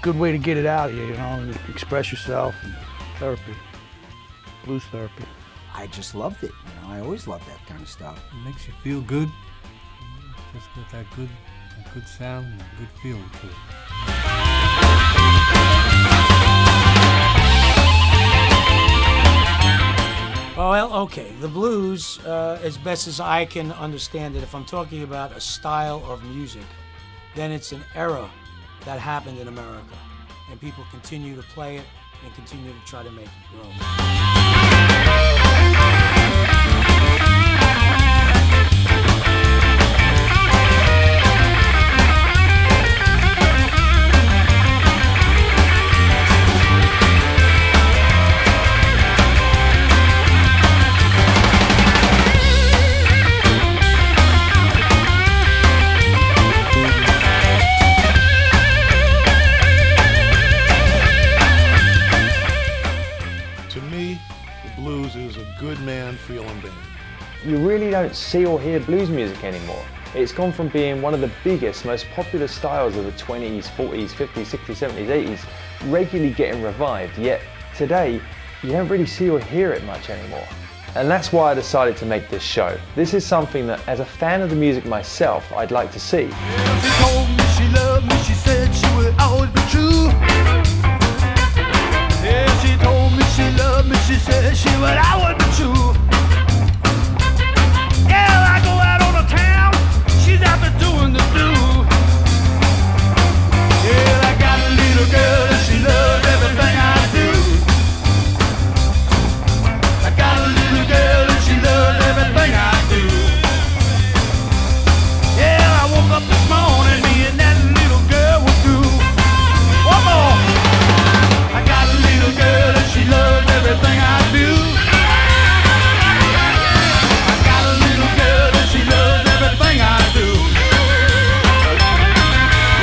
good way to get it out of you, you know, express yourself. And therapy, blues therapy. I just loved it. You know, I always loved that kind of stuff. It makes you feel good. Just got that good sound and a good feeling to it. Well, okay, the blues, as best as I can understand it, if I'm talking about a style of music, then it's an era that happened in America. And people continue to play it and continue to try to make it grow. Good man feeling band. You really don't see or hear blues music anymore. It's gone from being one of the biggest, most popular styles of the 20s, 40s, 50s, 60s, 70s, 80s, regularly getting revived, yet today you don't really see or hear it much anymore. And that's why I decided to make this show. This is something that, as a fan of the music myself, I'd like to see. Yeah, she told me she loved me, she said she would always be true. Yeah, she told me she loved me, she said she would always be true. Yeah, I go out on the town, she's out there doing the do. Yeah, I got a little girl and she loves everything I do. I got a little girl and she loves everything I do. Yeah, I woke up this morning, me and that little girl were through. One more. I got a little girl and she loves everything I do. I got a little girl and she loves everything I do.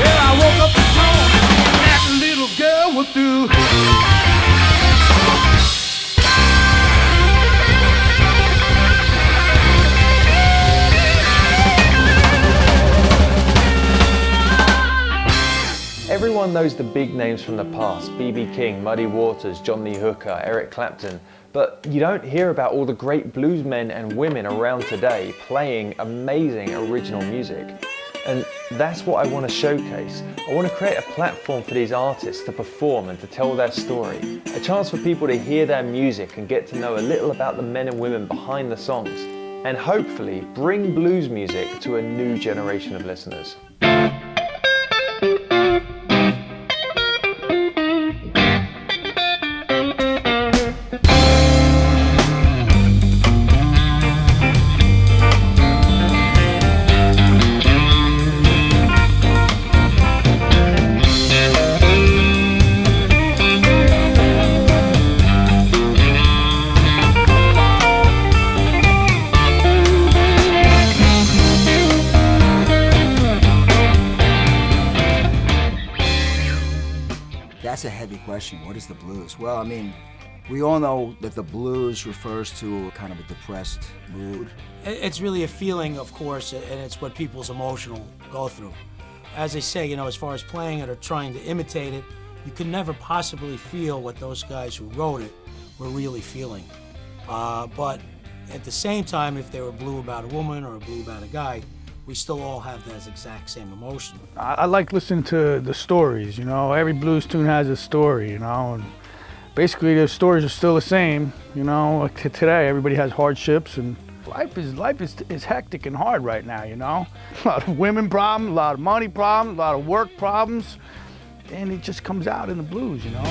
Yeah, I woke up this morning and that little girl was through. Everyone knows the big names from the past, B.B. King, Muddy Waters, John Lee Hooker, Eric Clapton, but you don't hear about all the great blues men and women around today playing amazing original music. And that's what I want to showcase. I want to create a platform for these artists to perform and to tell their story. A chance for people to hear their music and get to know a little about the men and women behind the songs. And hopefully bring blues music to a new generation of listeners. That's a heavy question. What is the blues? Well, I mean, we all know that the blues refers to kind of a depressed mood. It's really a feeling, of course, and it's what people's emotional go through. As I say, you know, as far as playing it or trying to imitate it, you could never possibly feel what those guys who wrote it were really feeling. But at the same time, if they were blue about a woman or blue about a guy, we still all have that exact same emotion. I like listening to the stories, you know. Every blues tune has a story, you know. And basically, the stories are still the same, you know. Like today, everybody has hardships, and life is hectic and hard right now, you know. A lot of women problems, a lot of money problems, a lot of work problems, and it just comes out in the blues, you know.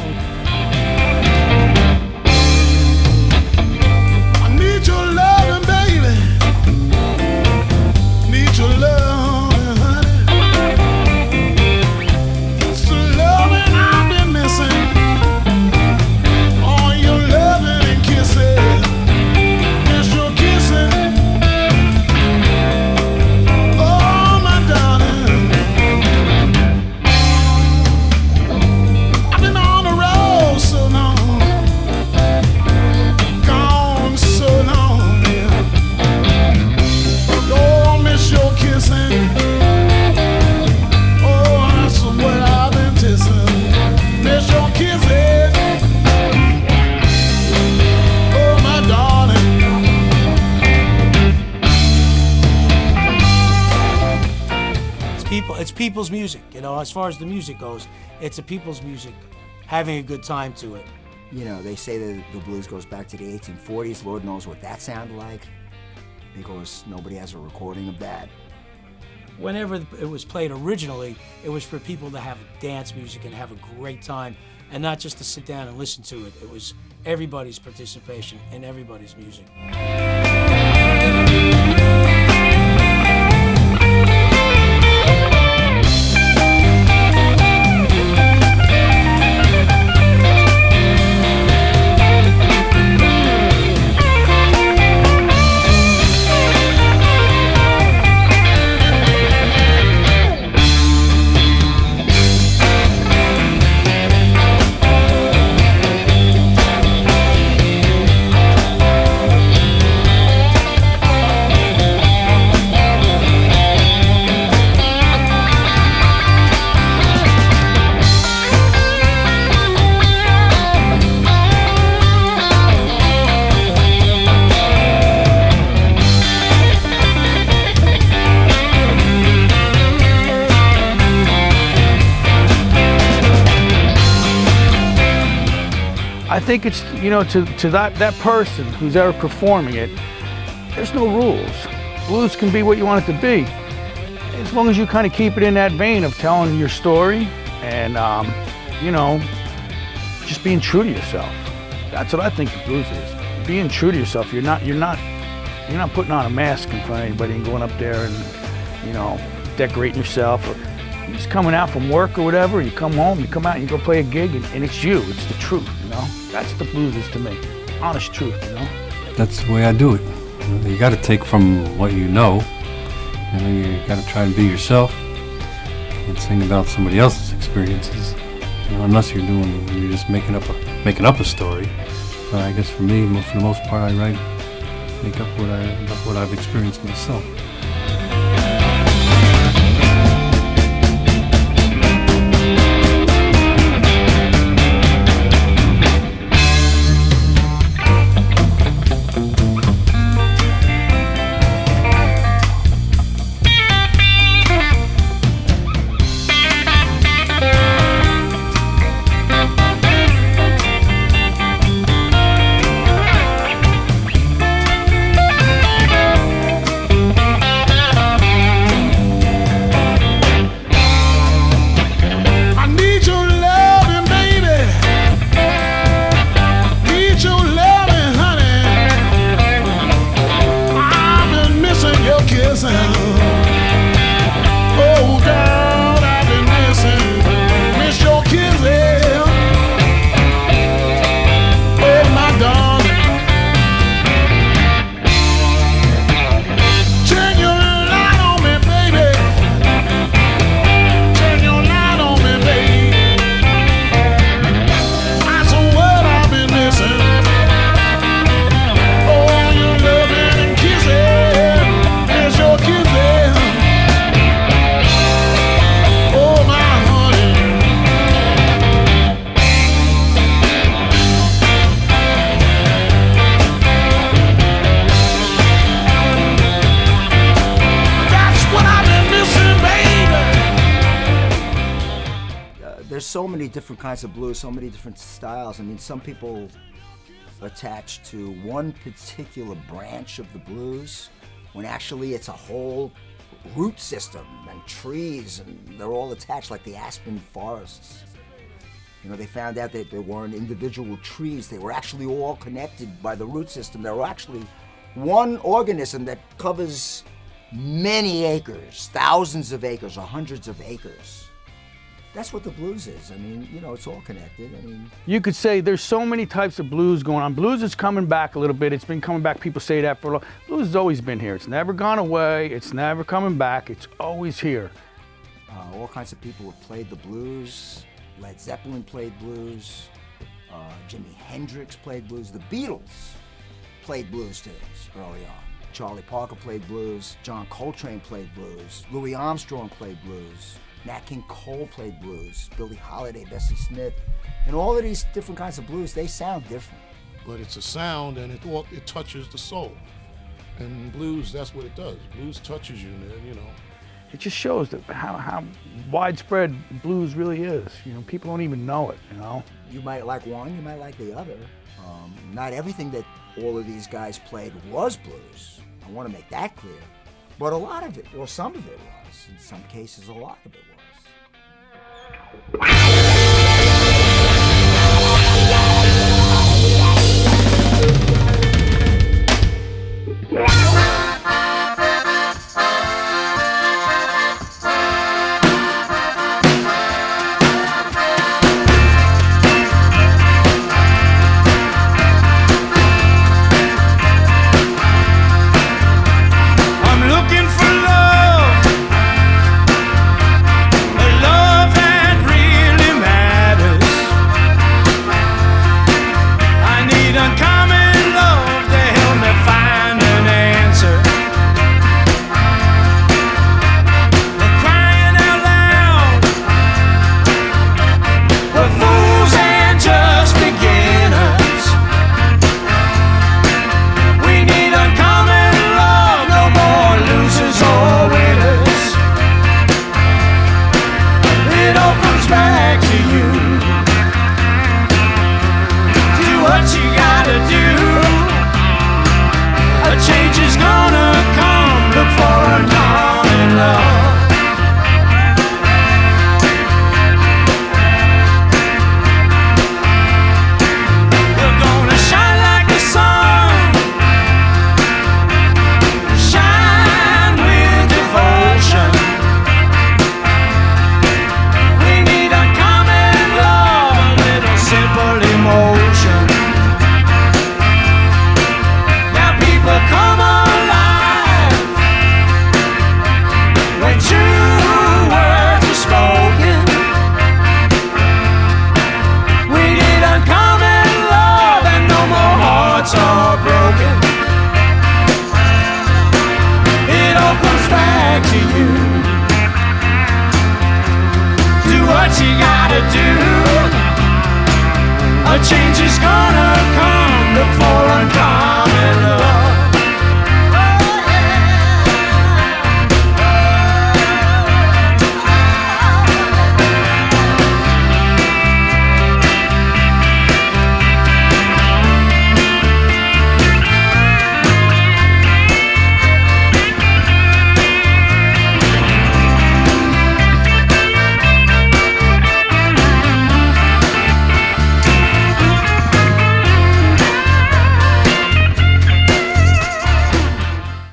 I need your loving, baby. Need your loving, honey. It's the loving I've been missing. All your loving and kissing. Miss your kissing. Oh, my darling. I've been on the road so long. kissin'. Oh, my darling. It's people's music, you know, as far as the music goes, it's a people's music, having a good time to it. You know, they say that the blues goes back to the 1840s. Lord knows what that sounded like, because nobody has a recording of that. Whenever it was played originally, it was for people to have dance music and have a great time, and not just to sit down and listen to it. It was everybody's participation in everybody's music. I think it's, you know, to that person who's ever performing it, there's no rules. Blues can be what you want it to be, as long as you kind of keep it in that vein of telling your story and, you know, just being true to yourself. That's what I think the blues is. Being true to yourself. You're not putting on a mask in front of anybody and going up there and, you know, decorating yourself. Or you're just coming out from work or whatever. You come home, you come out, and you go play a gig, and it's you. It's the truth, you know. That's the blues is to me. Honest truth, you know. That's the way I do it. You got to take from what you know, and then you got to try and be yourself and sing about somebody else's experiences. You know, unless you're just making up a story. But I guess for me, for the most part, I make up what I've experienced myself. Oh, girl, I've been missing, miss your kissin'. Oh, my darling. Turn your light on me, baby. Turn your light on me, baby. That's what I've been missing. Oh, your loving and kissing, miss your kissin'. There's so many different kinds of blues, so many different styles. I mean, some people attach to one particular branch of the blues when actually it's a whole root system and trees, and they're all attached like the aspen forests. You know, they found out that there weren't individual trees. They were actually all connected by the root system. They were actually one organism that covers many acres, thousands of acres or hundreds of acres. That's what the blues is. I mean, you know, it's all connected. I mean, You could say there's so many types of blues going on. Blues is coming back a little bit. It's been coming back. People say that for a long. Blues has always been here. It's never gone away. It's never coming back. It's always here. all kinds of people have played the blues. Led Zeppelin played blues. Jimi Hendrix played blues. The Beatles played blues tunes early on. Charlie Parker played blues. John Coltrane played blues. Louis Armstrong played blues. Nat King Cole played blues, Billie Holiday, Bessie Smith, and all of these different kinds of blues, they sound different. But it's a sound, and it touches the soul. And blues, that's what it does. Blues touches you, man, you know. It just shows that how widespread blues really is. You know, people don't even know it, you know. You might like one, you might like the other. Not everything that all of these guys played was blues. I want to make that clear. But a lot of it, or some of it was. In some cases, a lot of it was.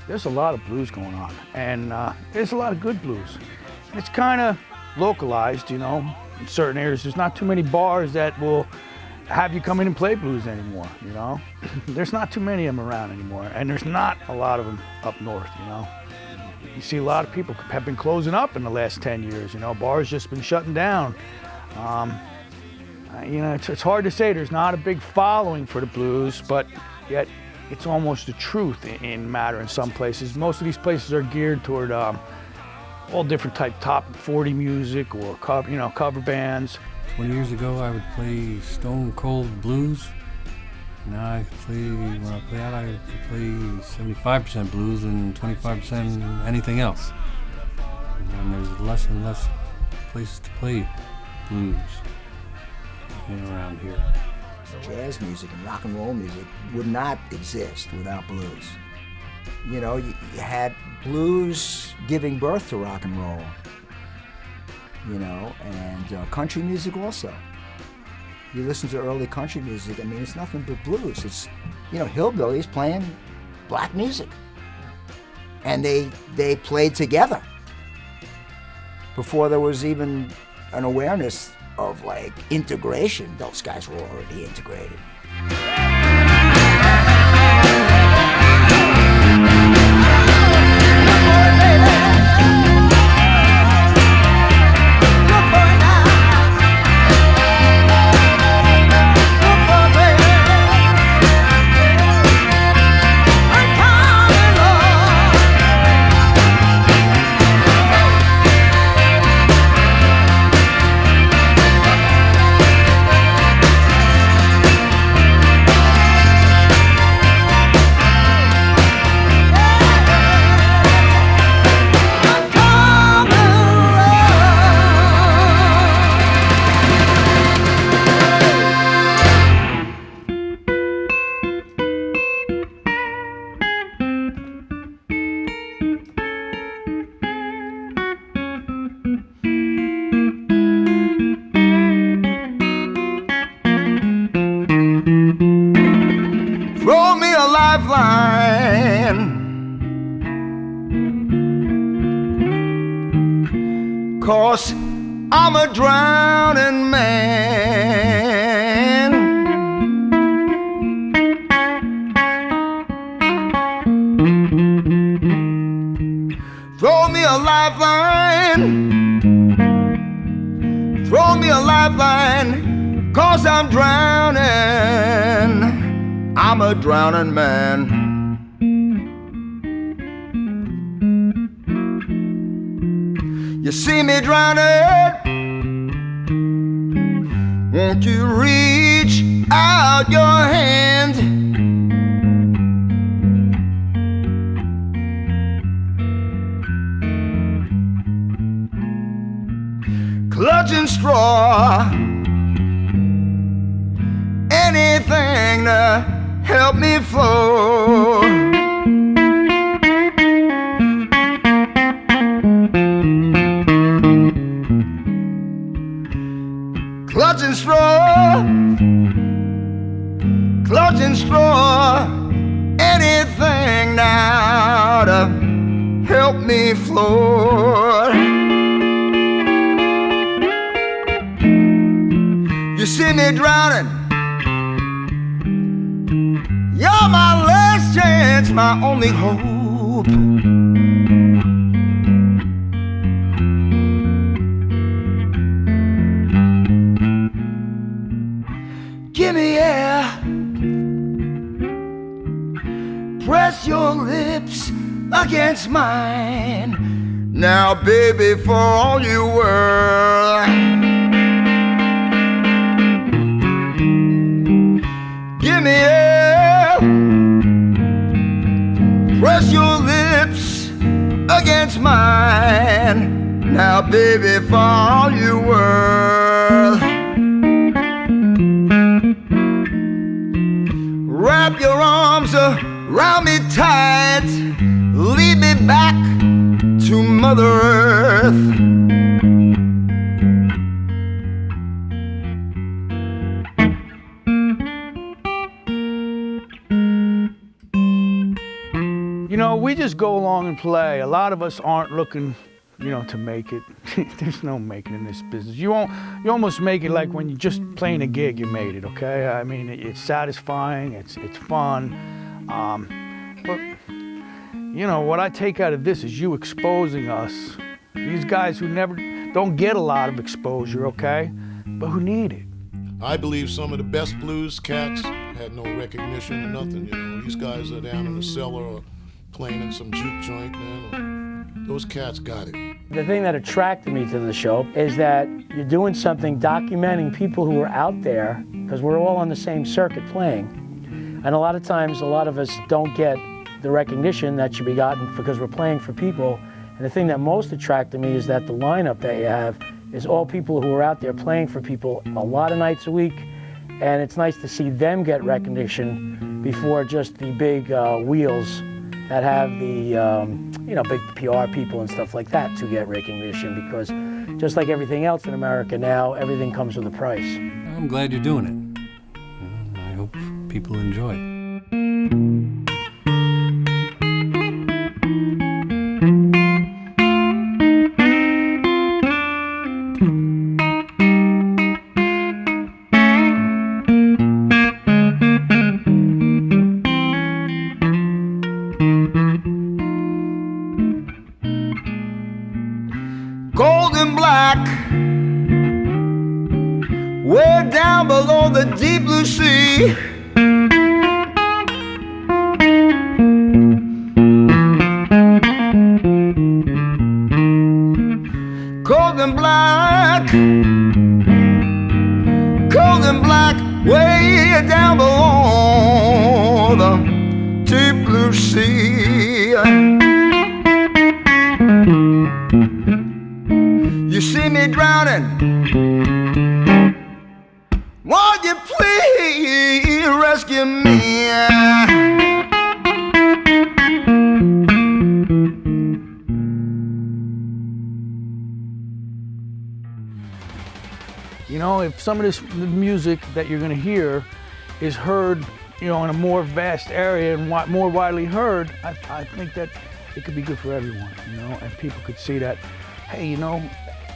There's a lot of blues going on, and there's a lot of good blues. It's kind of localized, you know, in certain areas. There's not too many bars that will have you come in and play blues anymore, you know. There's not too many of them around anymore, and there's not a lot of them up north, you know. You see a lot of people have been closing up in the last 10 years, you know. Bars just been shutting down. You know, it's hard to say. There's not a big following for the blues, but yet it's almost the truth in matter in some places. Most of these places are geared toward all different type top 40 music or cover bands. 20 years ago, I would play stone cold blues. Now when I play out, I could play 75% blues and 25% anything else. And there's less and less places to play blues around here. Jazz music and rock and roll music would not exist without blues. You know, you had blues giving birth to rock and roll, you know, and country music also. You listen to early country music, I mean, it's nothing but blues. It's, you know, hillbillies playing black music. And they played together before there was even an awareness of like integration. Those guys were already integrated. lifeline. 'Cause I'm a drowning man. Throw me a lifeline. Throw me a lifeline, 'cause I'm drowning. I'm a drowning man. You see me drowning, won't you reach out your hand? Clutching straw, anything to help me float. Clutching straw, anything now to help me float. You see me drowning, you're my last chance, my only hope. Give me air, press your lips against mine. Now, baby, for all you were, give me air, press your lips against mine. Now, baby, for all you were. Wrap your arms around me tight, lead me back to Mother Earth. You know, we just go along and play. A lot of us aren't looking, you know, to make it. There's no making in this business. You almost make it like when you're just playing a gig, you made it, okay? I mean, it's satisfying, it's fun. But, you know, what I take out of this is you exposing us. These guys who don't get a lot of exposure, okay? But who need it. I believe some of the best blues cats had no recognition or nothing, you know. These guys are down in the cellar or playing in some juke joint, man. Those cats got it. The thing that attracted me to the show is that you're doing something documenting people who are out there, because we're all on the same circuit playing. And a lot of times, a lot of us don't get the recognition that should be gotten because we're playing for people. And the thing that most attracted me is that the lineup that you have is all people who are out there playing for people a lot of nights a week. And it's nice to see them get recognition before just the big wheels that have the you know, big PR people and stuff like that to get recognition, because just like everything else in America now, everything comes with a price. I'm glad you're doing it. I hope people enjoy it. Gold and black, way down below the deep blue sea. Cold and black, way down below the deep blue sea. You see me drowning, won't you please rescue me? You know, if some of this music that you're gonna hear is heard you know, in a more vast area and more widely heard, I think that it could be good for everyone, you know, and people could see that, hey, you know,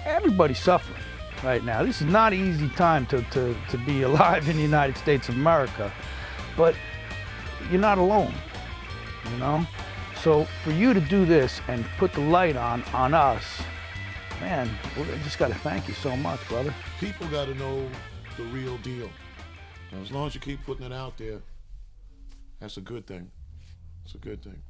everybody's suffering right now. This is not an easy time to be alive in the United States of America, but you're not alone, you know? So for you to do this and put the light on us, man, I just gotta thank you so much, brother. People got to know the real deal. And as long as you keep putting it out there, that's a good thing. It's a good thing.